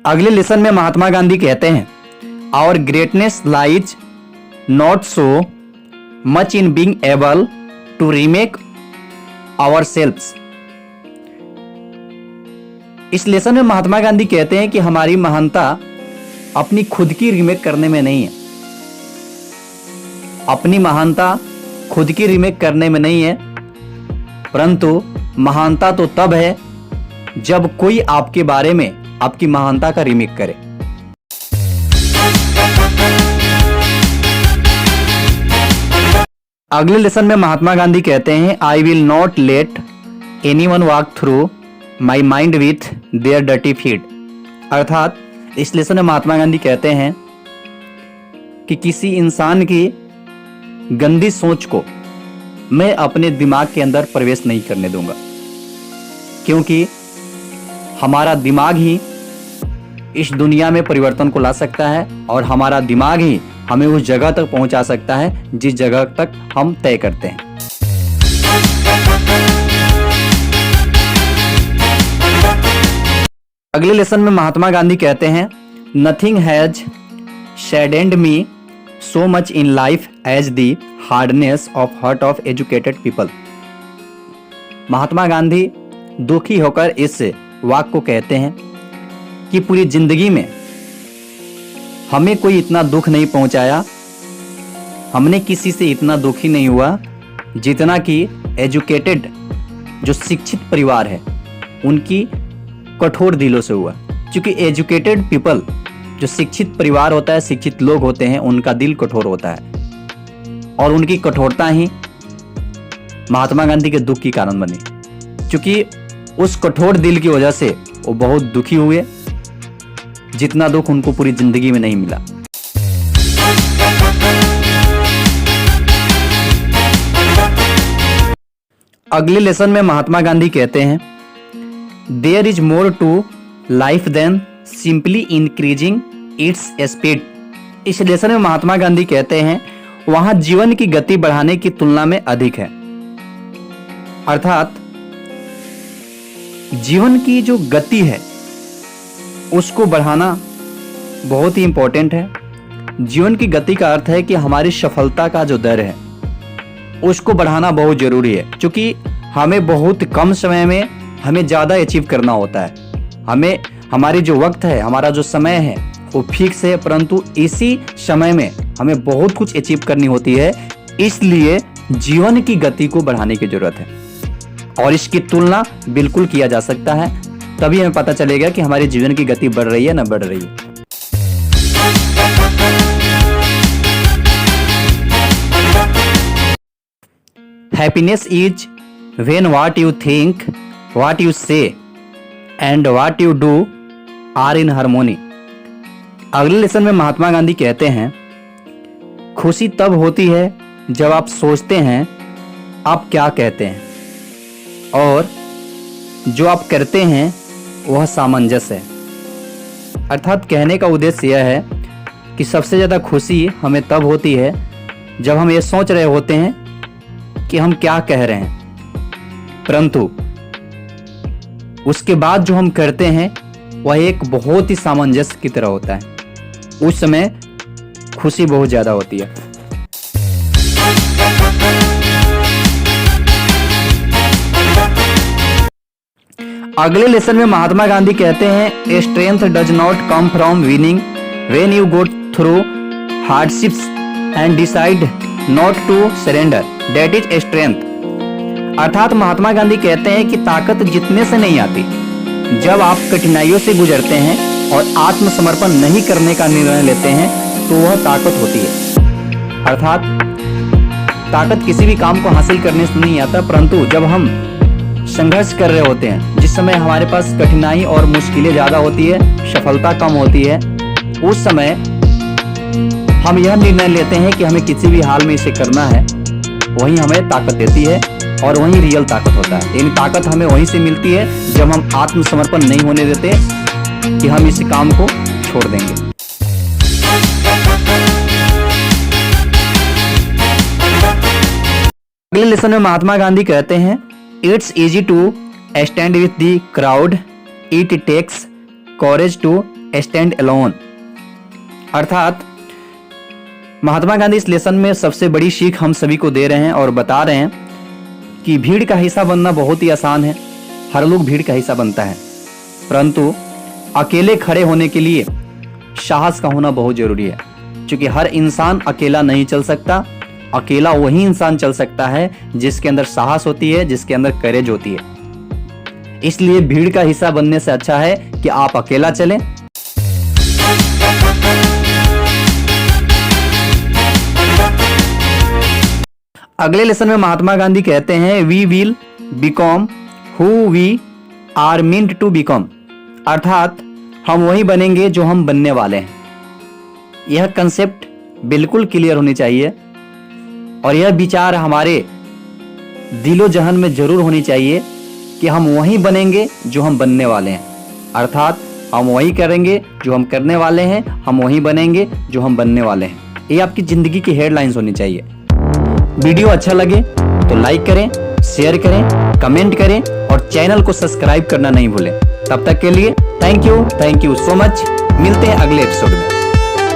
अगले लेसन में महात्मा गांधी कहते हैं, our greatness lies not so much in being able to remake ourselves. इस लेसन में महात्मा गांधी कहते हैं कि हमारी महानता अपनी खुद की रीमेक करने में नहीं है। अपनी महानता खुद की रीमेक करने में नहीं है, परंतु महानता तो तब है जब कोई आपके बारे में आपकी महानता का रीमेक करे। अगले लेसन में महात्मा गांधी कहते हैं, I will not let anyone walk through my mind with their dirty feet. अर्थात इस लेसन में महात्मा गांधी कहते हैं कि किसी इंसान की गंदी सोच को मैं अपने दिमाग के अंदर प्रवेश नहीं करने दूंगा, क्योंकि हमारा दिमाग ही इस दुनिया में परिवर्तन को ला सकता है और हमारा दिमाग ही हमें उस जगह तक पहुंचा सकता है जिस जगह तक हम तय करते हैं। अगले लेसन में महात्मा गांधी कहते हैं, nothing has saddened me so much in life as the hardness of heart of educated people. Mahatma Gandhi दुखी होकर इस वाक्य को कहते हैं कि पूरी जिंदगी में हमें कोई इतना दुख नहीं पहुंचाया, हमने किसी से इतना दुखी नहीं हुआ जितना कि एजुकेटेड जो शिक्षित परिवार है उनकी कठोर दिलों से हुआ। क्योंकि एजुकेटेड पीपल जो शिक्षित परिवार होता है, शिक्षित लोग होते हैं, उनका दिल कठोर होता है और उनकी कठोरता ही महात्मा गांधी के दुख की कारण बनी। क्योंकि उस कठोर दिल की वजह से वो बहुत दुखी हुए, जितना दुख उनको पूरी जिंदगी में नहीं मिला। अगले लेसन में महात्मा गांधी कहते हैं, there is more to life than simply increasing its speed. इस लेसन में महात्मा गांधी कहते हैं, वहां जीवन की गति बढ़ाने की तुलना में अधिक है। अर्थात जीवन की जो गति है उसको बढ़ाना बहुत ही इंपॉर्टेंट है। जीवन की गति का अर्थ है कि हमारी सफलता का जो दर है उसको बढ़ाना बहुत जरूरी है, क्योंकि हमें बहुत कम समय में हमें ज्यादा अचीव करना होता है। हमें हमारी जो वक्त है, हमारा जो समय है वो फिक्स है, परंतु इसी समय में हमें बहुत कुछ अचीव करनी होती है। इसलिए जीवन की गति को बढ़ाने की जरूरत है और इसकी तुलना बिल्कुल किया जा सकता है, तभी हमें पता चलेगा कि हमारे जीवन की गति बढ़ रही है ना बढ़ रही है। Happiness is when what you think, what you say and what you do are in harmony. अगले लेसन में महात्मा गांधी कहते हैं, खुशी तब होती है जब आप सोचते हैं आप क्या कहते हैं और जो आप करते हैं वह सामंजस्य है। अर्थात कहने का उद्देश्य यह है कि सबसे ज़्यादा खुशी हमें तब होती है जब हम ये सोच रहे होते हैं कि हम क्या कह रहे हैं, परंतु उसके बाद जो हम करते हैं वह एक बहुत ही सामंजस्य की तरह होता है। उस समय खुशी बहुत ज़्यादा होती है। अगले लेसन में महात्मा गांधी कहते हैं, strength does not come from winning when you go through hardships and decide not to surrender, that is strength. अर्थात महात्मा गांधी कहते हैं कि ताकत जीतने से नहीं आती, जब आप कठिनाइयों से गुजरते हैं और आत्मसमर्पण नहीं करने का निर्णय लेते हैं तो वह ताकत होती है। अर्थात ताकत किसी भी काम को हासिल करने से नहीं आता, परंतु जब हम संघर्ष कर रहे होते हैं, जिस समय हमारे पास कठिनाई और मुश्किलें ज्यादा होती है, सफलता कम होती है, उस समय हम यह निर्णय लेते हैं कि हमें किसी भी हाल में इसे करना है, वही हमें ताकत देती है और वही रियल ताकत होता है। यानी ताकत हमें वहीं से मिलती है जब हम आत्मसमर्पण नहीं होने देते कि हम इस काम को छोड़ देंगे। अगले लेसन में महात्मा गांधी कहते हैं, it's easy to stand with the crowd, it takes courage to stand alone. अर्थात महात्मा गांधी इस लेसन में सबसे बड़ी सीख हम सभी को दे रहे हैं और बता रहे हैं कि भीड़ का हिस्सा बनना बहुत ही आसान है, हर लोग भीड़ का हिस्सा बनता है, परंतु अकेले खड़े होने के लिए साहस का होना बहुत जरूरी है। क्योंकि हर इंसान अकेला नहीं चल सकता, अकेला वही इंसान चल सकता है जिसके अंदर साहस होती है, जिसके अंदर करेज होती है। इसलिए भीड़ का हिस्सा बनने से अच्छा है कि आप अकेला चलें। अगले लेसन में महात्मा गांधी कहते हैं we will become who we are meant to become. अर्थात हम वही बनेंगे जो हम बनने वाले हैं। यह कंसेप्ट बिल्कुल क्लियर होनी चाहिए और यह विचार हमारे दिलो जहन में जरूर होनी चाहिए कि हम वही बनेंगे जो हम बनने वाले हैं। अर्थात हम वही करेंगे जो हम करने वाले हैं, हम वही बनेंगे जो हम बनने वाले हैं। ये आपकी जिंदगी की हेडलाइंस होनी चाहिए। वीडियो अच्छा लगे तो लाइक करें, शेयर करें, कमेंट करें और चैनल को सब्सक्राइब करना नहीं भूलें। तब तक के लिए थैंक यू सो मच। मिलते हैं अगले एपिसोड में।